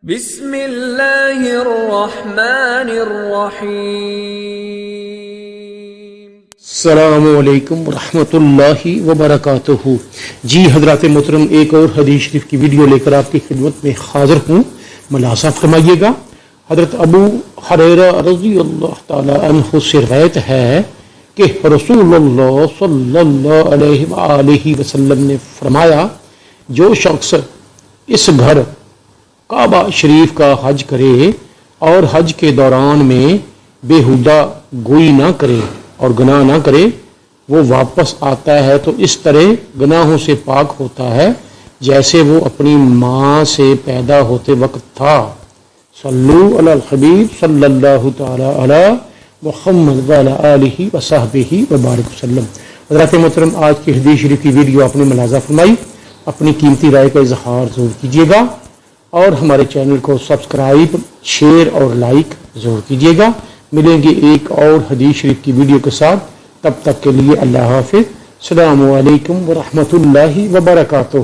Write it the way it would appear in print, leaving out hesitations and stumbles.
بسم اللہ الرحمن الرحیم۔ السلام علیکم ورحمۃ اللہ وبرکاتہ۔ جی حضرات محترم، ایک اور حدیث شریف کی ویڈیو لے کر آپ کی خدمت میں حاضر ہوں، ملاحظہ فرمائیے گا۔ حضرت ابو ہریرہ رضی اللہ تعالی عنہ سے روایت ہے کہ رسول اللہ صلی اللہ علیہ وآلہ وسلم نے فرمایا، جو شخص اس گھر کعبہ شریف کا حج کرے اور حج کے دوران میں بےہودہ گوئی نہ کرے اور گناہ نہ کرے، وہ واپس آتا ہے تو اس طرح گناہوں سے پاک ہوتا ہے جیسے وہ اپنی ماں سے پیدا ہوتے وقت تھا۔ صلو علی الحبیب صلی اللہ تعالی علی محمد وعلی آلہ وصحبہ وبارک وسلم۔ حضرات محترم، آج کی حدیث شریف کی ویڈیو آپ نے ملاحظہ فرمائی، اپنی قیمتی رائے کا اظہار ضرور کیجیے گا اور ہمارے چینل کو سبسکرائب، شیئر اور لائک ضرور کیجیے گا۔ ملیں گے ایک اور حدیث شریف کی ویڈیو کے ساتھ، تب تک کے لیے اللہ حافظ۔ السلام علیکم ورحمۃ اللہ وبرکاتہ۔